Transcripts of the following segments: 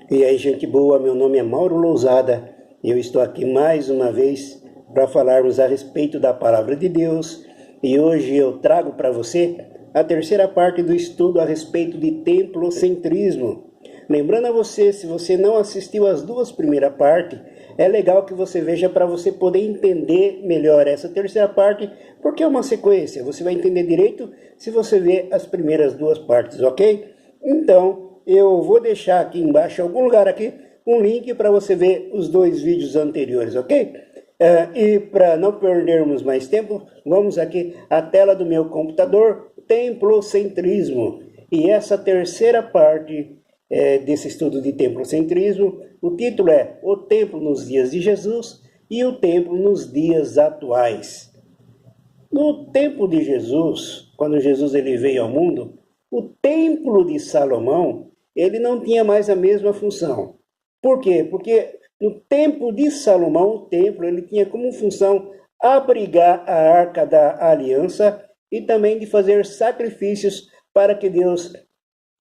E aí, gente boa, meu nome é Mauro Lousada. Eu estou aqui mais uma vez para falarmos a respeito da Palavra de Deus. E hoje eu trago para você a terceira parte do estudo a respeito de templocentrismo. Lembrando a você, se você não assistiu às duas primeiras partes, é legal que você veja para você poder entender melhor essa terceira parte, porque é uma sequência. Você vai entender direito se você ver as primeiras duas partes, ok? Então, eu vou deixar aqui embaixo, em algum lugar aqui, um link para você ver os dois vídeos anteriores, ok? E para não perdermos mais tempo, vamos aqui à tela do meu computador, templocentrismo. E essa terceira parte desse estudo de templocentrismo, o título é O Templo nos Dias de Jesus e o Templo nos Dias Atuais. No tempo de Jesus, quando Jesus ele veio ao mundo, o Templo de Salomão ele não tinha mais a mesma função. Por quê? Porque no tempo de Salomão, o templo ele tinha como função abrigar a Arca da Aliança e também de fazer sacrifícios para que Deus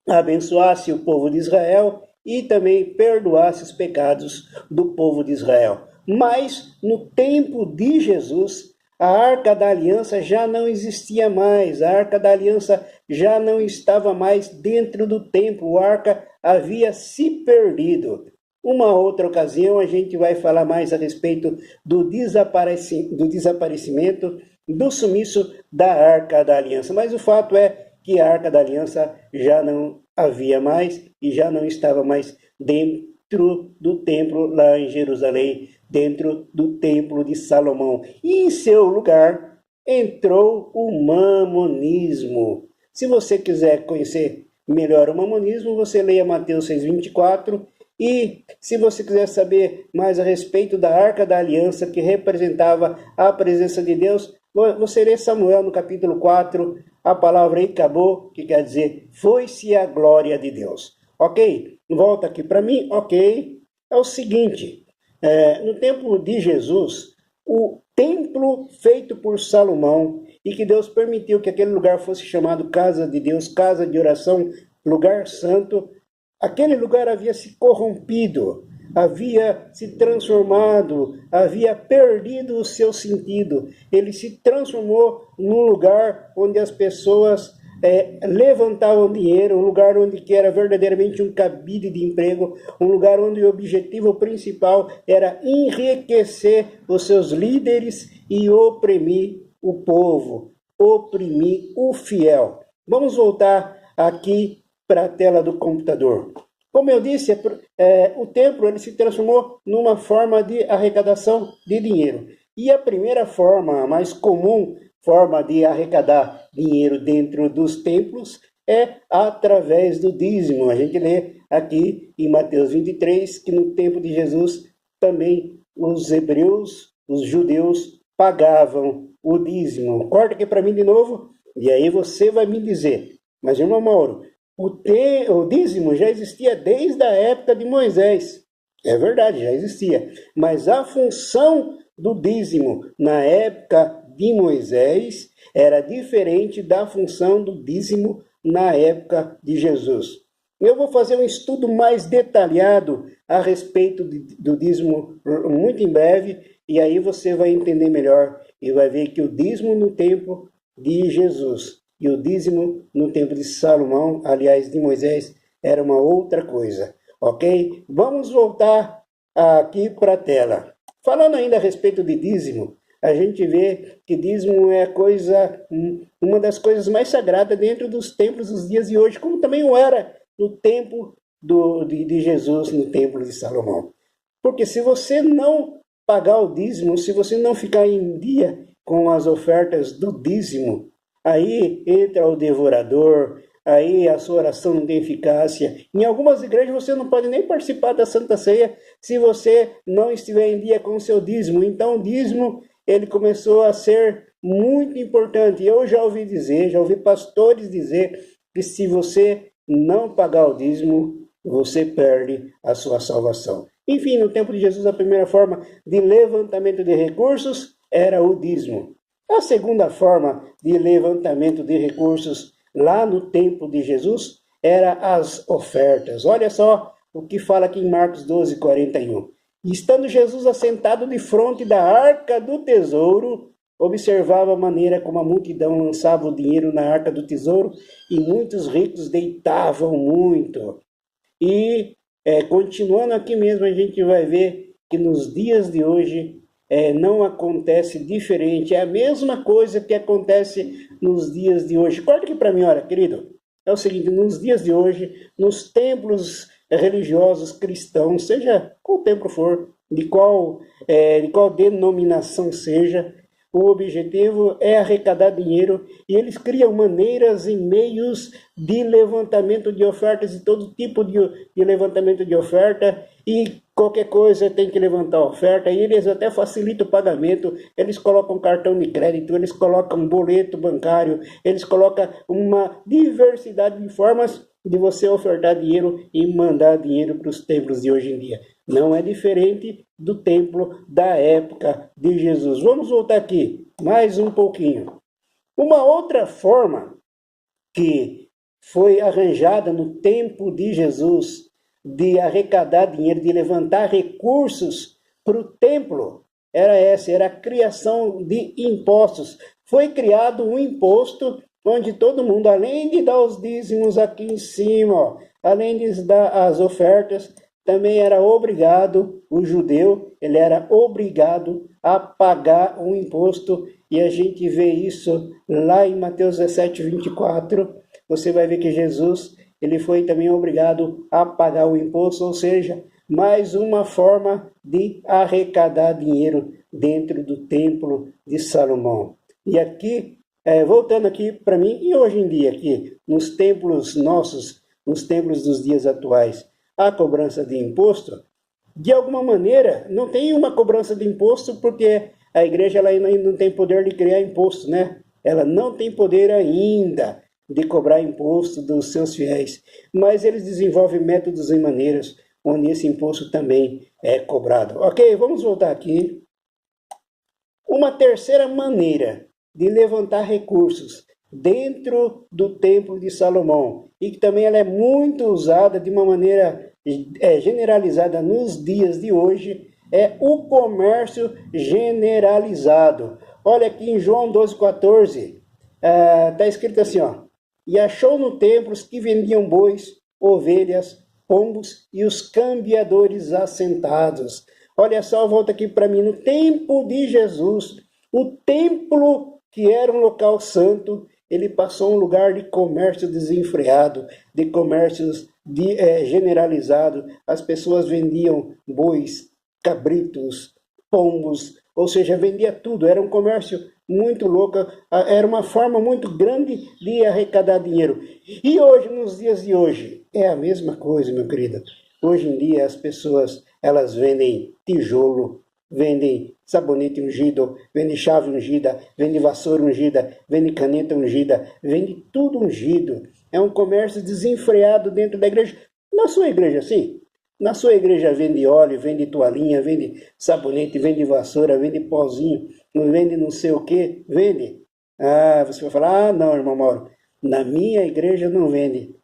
abençoasse o povo de Israel e também perdoasse os pecados do povo de Israel. Mas no tempo de Jesus, a Arca da Aliança já não existia mais, a Arca da Aliança já não estava mais dentro do templo, a Arca havia se perdido. Uma outra ocasião a gente vai falar mais a respeito do desaparecimento, do sumiço da Arca da Aliança, mas o fato é que a Arca da Aliança já não havia mais e já não estava mais dentro do templo lá em Jerusalém, dentro do templo de Salomão. E em seu lugar entrou o mamonismo. Se você quiser conhecer melhor o mamonismo, você leia Mateus 6:24. E se você quiser saber mais a respeito da Arca da Aliança, que representava a presença de Deus, você lê Samuel no capítulo 4, a palavra acabou, que quer dizer, foi-se a glória de Deus. Ok? Volta aqui para mim, ok? É o seguinte, no tempo de Jesus, o templo feito por Salomão, e que Deus permitiu que aquele lugar fosse chamado casa de Deus, casa de oração, lugar santo, aquele lugar havia se corrompido, havia se transformado, havia perdido o seu sentido. Ele se transformou num lugar onde as pessoas levantavam dinheiro, um lugar onde que era verdadeiramente um cabide de emprego, um lugar onde o objetivo principal era enriquecer os seus líderes e oprimir o povo, oprimir o fiel. Vamos voltar aqui para a tela do computador. Como eu disse, o templo ele se transformou numa forma de arrecadação de dinheiro. E a primeira forma, a mais comum forma de arrecadar dinheiro dentro dos templos é através do dízimo. A gente lê aqui em Mateus 23 que no tempo de Jesus também os hebreus, os judeus, pagavam o dízimo. Corta aqui para mim de novo e aí você vai me dizer, mas irmão Mauro, o dízimo já existia desde a época de Moisés. É verdade, já existia. Mas a função do dízimo na época de Moisés era diferente da função do dízimo na época de Jesus. Eu vou fazer um estudo mais detalhado a respeito do dízimo muito em breve, e aí você vai entender melhor e vai ver que o dízimo no tempo de Jesus e o dízimo no tempo de Salomão, aliás, de Moisés, era uma outra coisa, ok? Vamos voltar aqui para a tela. Falando ainda a respeito de dízimo, a gente vê que dízimo é uma das coisas mais sagradas dentro dos templos dos dias de hoje, como também o era no tempo de Jesus, no templo de Salomão. Porque se você não pagar o dízimo, se você não ficar em dia com as ofertas do dízimo, aí entra o devorador, aí a sua oração não tem eficácia. Em algumas igrejas você não pode nem participar da Santa Ceia se você não estiver em dia com o seu dízimo. Então o dízimo ele começou a ser muito importante. Eu já ouvi dizer, já ouvi pastores dizer que se você não pagar o dízimo, você perde a sua salvação. Enfim, no tempo de Jesus, a primeira forma de levantamento de recursos era o dízimo. A segunda forma de levantamento de recursos lá no tempo de Jesus era as ofertas. Olha só o que fala aqui em Marcos 12, 41. E estando Jesus assentado de frente da arca do tesouro, observava a maneira como a multidão lançava o dinheiro na arca do tesouro e muitos ricos deitavam muito. E continuando aqui mesmo, a gente vai ver que nos dias de hoje não acontece diferente. É a mesma coisa que acontece nos dias de hoje. Corta aqui para mim, olha, querido. É o seguinte, nos dias de hoje, nos templos religiosos cristãos, seja qual templo for, de qual denominação seja, o objetivo é arrecadar dinheiro e eles criam maneiras e meios de levantamento de ofertas, de todo tipo de levantamento de oferta, e qualquer coisa tem que levantar oferta, e eles até facilitam o pagamento, eles colocam cartão de crédito, eles colocam boleto bancário, eles colocam uma diversidade de formas de você ofertar dinheiro e mandar dinheiro para os templos de hoje em dia. Não é diferente do templo da época de Jesus. Vamos voltar aqui mais um pouquinho. Uma outra forma que foi arranjada no tempo de Jesus de arrecadar dinheiro, de levantar recursos para o templo, era a criação de impostos. Foi criado um imposto onde todo mundo, além de dar os dízimos aqui em cima, ó, além de dar as ofertas, também era obrigado, o judeu, ele era obrigado a pagar um imposto, e a gente vê isso lá em Mateus 17, 24, você vai ver que Jesus, ele foi também obrigado a pagar o imposto, ou seja, mais uma forma de arrecadar dinheiro dentro do templo de Salomão. E aqui, voltando aqui para mim, e hoje em dia aqui, nos templos nossos, nos templos dos dias atuais, a cobrança de imposto, de alguma maneira, não tem uma cobrança de imposto porque a igreja ela ainda não tem poder de criar imposto, né? Ela não tem poder ainda de cobrar imposto dos seus fiéis, mas eles desenvolvem métodos e maneiras onde esse imposto também é cobrado. Ok, vamos voltar aqui. Uma terceira maneira de levantar recursos dentro do Templo de Salomão, e que também ela é muito usada de uma maneira generalizada nos dias de hoje, é o comércio generalizado. Olha aqui em João 12,14, está escrito assim, ó, e achou no templo os que vendiam bois, ovelhas, pombos e os cambiadores assentados. Olha só, volta aqui para mim, no tempo de Jesus, o templo que era um local santo, ele passou um lugar de comércio desenfreado, de comércios generalizado. As pessoas vendiam bois, cabritos, pombos, ou seja, vendia tudo. Era um comércio muito louco, era uma forma muito grande de arrecadar dinheiro. E hoje, nos dias de hoje, é a mesma coisa, meu querido. Hoje em dia as pessoas, elas vendem tijolo, vendem sabonete ungido, vendem chave ungida, vendem vassoura ungida, vendem caneta ungida, vende tudo ungido. É um comércio desenfreado dentro da igreja. Na sua igreja, sim. Na sua igreja vende óleo, vende toalhinha, vende sabonete, vende vassoura, vende pozinho, não vende não sei o que, vende. Ah, você vai falar, não, irmão Mauro, na minha igreja não vende.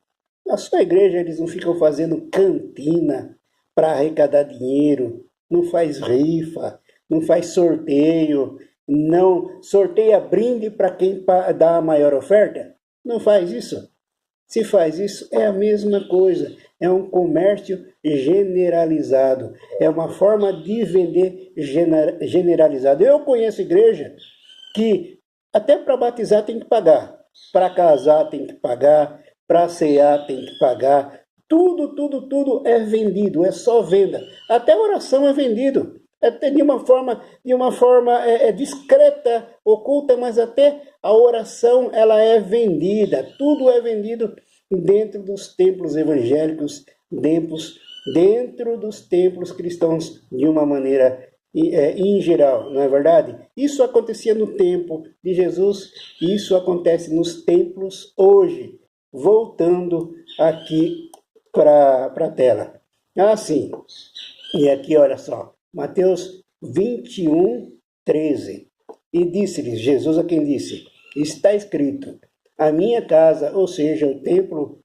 Na sua igreja eles não ficam fazendo cantina para arrecadar dinheiro, não faz rifa, não faz sorteio, não sorteia brinde para quem dá a maior oferta. Não faz isso. Se faz isso, é a mesma coisa. É um comércio generalizado. É uma forma de vender generalizado. Eu conheço igreja que até para batizar tem que pagar. Para casar tem que pagar. Para cear tem que pagar. Tudo é vendido. É só venda. Até oração é vendido. Até de uma forma discreta, oculta, mas até a oração ela é vendida. Tudo é vendido dentro dos templos evangélicos, dentro dos templos cristãos, de uma maneira em geral, não é verdade? Isso acontecia no tempo de Jesus, isso acontece nos templos hoje. Voltando aqui para a tela. Assim, e aqui olha só, Mateus 21, 13. E disse-lhes, Jesus a quem disse, está escrito, a minha casa, ou seja, o templo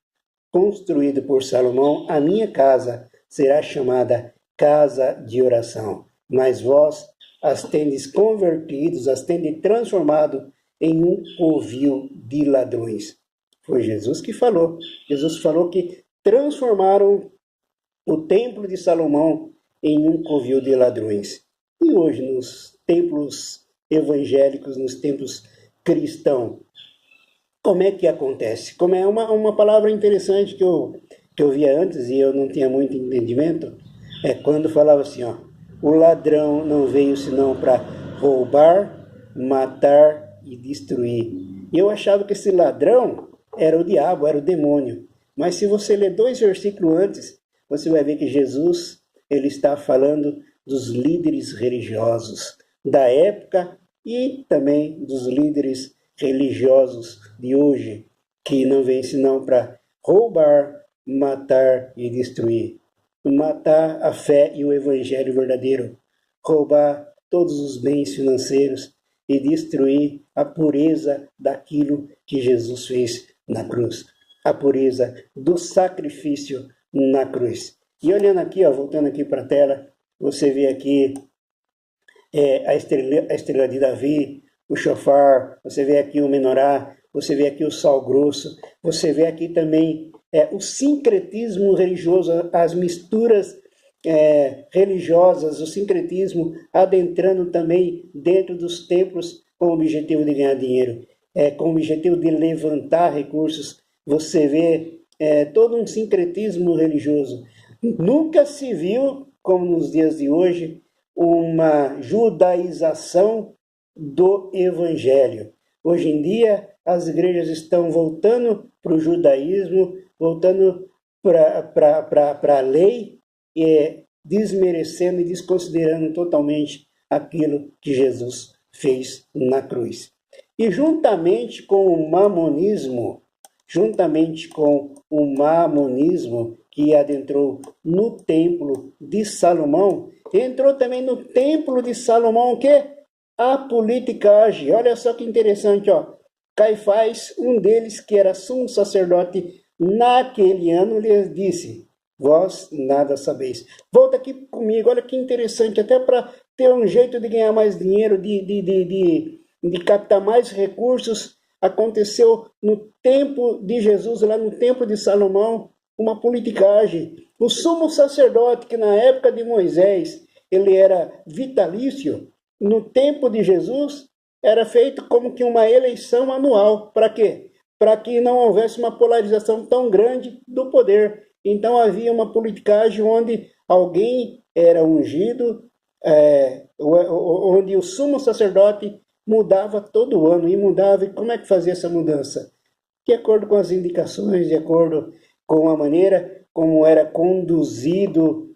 construído por Salomão, a minha casa será chamada casa de oração. Mas vós as tendes convertidos, as tendes transformado em um covil de ladrões. Foi Jesus que falou. Jesus falou que transformaram o templo de Salomão em um covil de ladrões. E hoje, nos templos evangélicos, nos templos cristãos, como é que acontece? Como é uma palavra interessante que eu via antes e eu não tinha muito entendimento, é quando falava assim, ó, o ladrão não veio senão para roubar, matar e destruir. E eu achava que esse ladrão era o diabo, era o demônio. Mas se você ler 2 versículos antes, você vai ver que Jesus ele está falando dos líderes religiosos da época e também dos líderes religiosos de hoje, que não vêm senão para roubar, matar e destruir. Matar a fé e o evangelho verdadeiro, roubar todos os bens financeiros e destruir a pureza daquilo que Jesus fez na cruz, a pureza do sacrifício na cruz. E olhando aqui, ó, voltando aqui para a tela, você vê aqui a estrela de Davi, o chofar, você vê aqui o menorá, você vê aqui o sal grosso, você vê aqui também o sincretismo religioso, as misturas religiosas, o sincretismo adentrando também dentro dos templos com o objetivo de ganhar dinheiro, com o objetivo de levantar recursos. Você vê todo um sincretismo religioso. Nunca se viu, como nos dias de hoje, uma judaização do evangelho. Hoje em dia, as igrejas estão voltando para o judaísmo, voltando para a lei, desmerecendo e desconsiderando totalmente aquilo que Jesus fez na cruz. E juntamente com o mamonismo, que adentrou no templo de Salomão, entrou também no templo de Salomão o quê? A politicagem. Olha só que interessante, ó. Caifás, um deles que era sumo sacerdote naquele ano, lhes disse: vós nada sabeis. Volta aqui comigo, olha que interessante, até para ter um jeito de ganhar mais dinheiro, de captar mais recursos. Aconteceu no tempo de Jesus, lá no templo de Salomão, uma politicagem. O sumo sacerdote, que na época de Moisés ele era vitalício, no tempo de Jesus era feito como que uma eleição anual. Para quê? Para que não houvesse uma polarização tão grande do poder. Então havia uma politicagem onde alguém era ungido, onde o sumo sacerdote mudava todo ano, e mudava. E como é que fazia essa mudança? De acordo com as indicações, de acordo com a maneira como era conduzido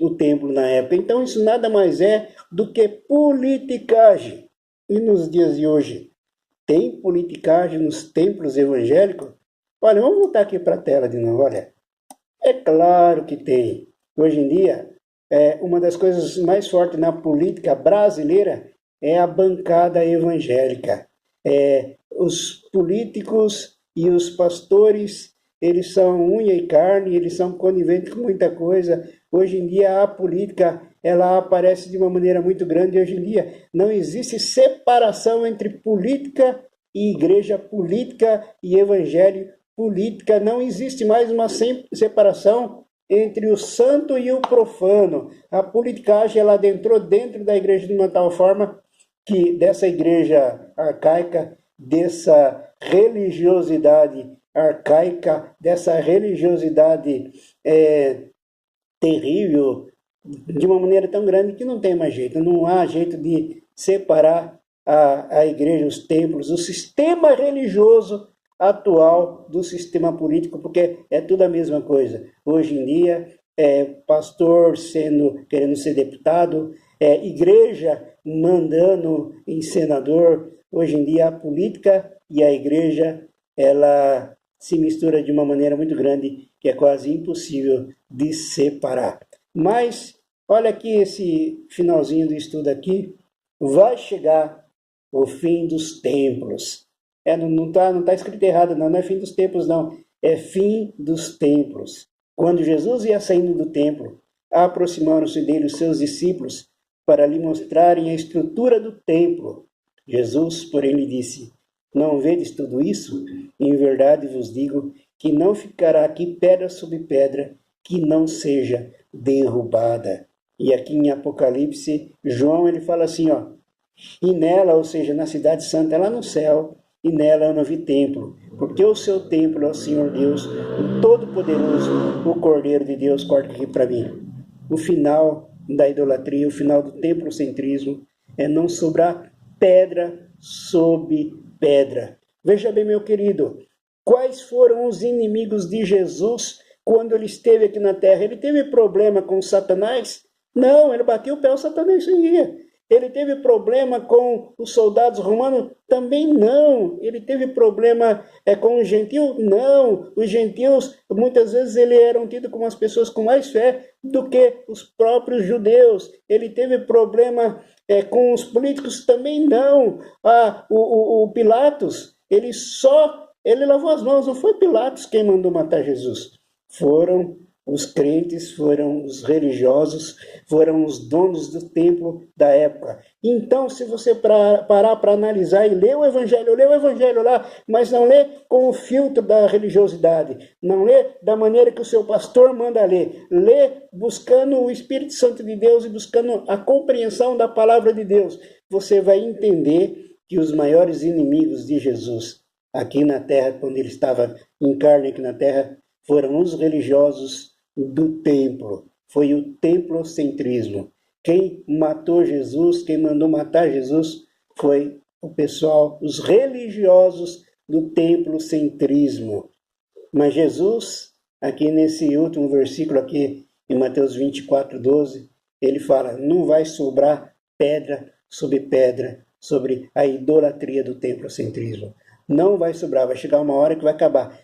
o templo na época. Então isso nada mais é do que politicagem. E nos dias de hoje, tem politicagem nos templos evangélicos? Olha, vamos voltar aqui para a tela de novo, olha. É claro que tem. Hoje em dia, uma das coisas mais fortes na política brasileira é a bancada evangélica. Os políticos e os pastores, eles são unha e carne, eles são coniventes com muita coisa. Hoje em dia a política, ela aparece de uma maneira muito grande. Hoje em dia não existe separação entre política e igreja, política e evangelho, política. Não existe mais uma separação entre o santo e o profano. A politicagem, ela adentrou dentro da igreja de uma tal forma que dessa igreja arcaica, dessa religiosidade arcaica, dessa religiosidade terrível, de uma maneira tão grande que não tem mais jeito, não há jeito de separar a igreja, os templos, o sistema religioso atual do sistema político, porque é tudo a mesma coisa. Hoje em dia, pastor querendo ser deputado, igreja mandando em senador. Hoje em dia a política e a igreja, ela se mistura de uma maneira muito grande, que é quase impossível de separar. Mas, olha aqui esse finalzinho do estudo aqui, vai chegar o fim dos templos. Não tá escrito errado, não é fim dos tempos, não. É fim dos templos. Quando Jesus ia saindo do templo, aproximaram-se dele os seus discípulos para lhe mostrarem a estrutura do templo. Jesus, porém, lhe disse: Não vedes tudo isso? Em verdade vos digo que não ficará aqui pedra sobre pedra que não seja derrubada. E aqui em Apocalipse, João ele fala assim, ó, e nela, ou seja, na cidade santa, lá no céu, e nela eu não vi templo, porque o seu templo é o Senhor Deus, o Todo-Poderoso, o Cordeiro de Deus. Corta aqui para mim. O final da idolatria, o final do templocentrismo é não sobrar pedra sobre pedra. Veja bem, meu querido, quais foram os inimigos de Jesus quando ele esteve aqui na terra? Ele teve problema com Satanás? Não, ele bateu o pé, o Satanás ia. Ele teve problema com os soldados romanos? Também não. Ele teve problema com os gentios? Não. Os gentios, muitas vezes, eram tidos como as pessoas com mais fé do que os próprios judeus. Ele teve problema com os políticos? Também não. O Pilatos, ele lavou as mãos. Não foi Pilatos quem mandou matar Jesus. Foram os crentes, foram os religiosos, foram os donos do templo da época. Então, se você parar para analisar e ler o evangelho lá, mas não lê com o filtro da religiosidade, não lê da maneira que o seu pastor manda ler, lê buscando o Espírito Santo de Deus e buscando a compreensão da palavra de Deus, você vai entender que os maiores inimigos de Jesus aqui na terra, quando ele estava em carne aqui na terra, foram os religiosos do templo. Foi o templocentrismo. Quem matou Jesus, quem mandou matar Jesus, foi o pessoal, os religiosos do templocentrismo. Mas Jesus, aqui nesse último versículo aqui, em Mateus 24:12, ele fala, não vai sobrar pedra sobre a idolatria do templocentrismo. Não vai sobrar, vai chegar uma hora que vai acabar.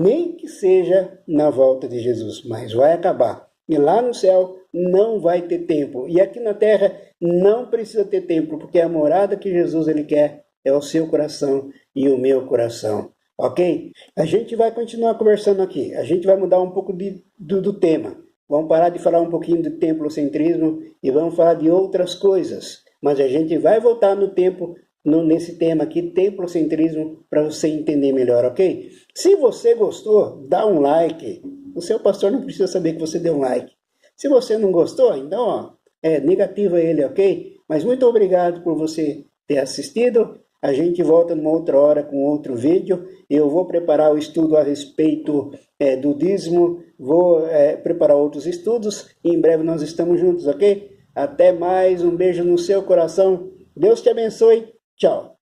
Nem que seja na volta de Jesus, mas vai acabar. E lá no céu não vai ter templo. E aqui na terra não precisa ter templo, porque a morada que Jesus ele quer é o seu coração e o meu coração. Ok? A gente vai continuar conversando aqui. A gente vai mudar um pouco do tema. Vamos parar de falar um pouquinho do templocentrismo e vamos falar de outras coisas. Mas a gente vai voltar no tempo nesse tema aqui, templocentrismo, para você entender melhor, ok? Se você gostou, dá um like. O seu pastor não precisa saber que você deu um like. Se você não gostou, então, negativa ele, ok? Mas muito obrigado por você ter assistido. A gente volta numa outra hora com outro vídeo. Eu vou preparar o estudo a respeito do dízimo, vou preparar outros estudos e em breve nós estamos juntos, ok? Até mais, um beijo no seu coração. Deus te abençoe. Tchau.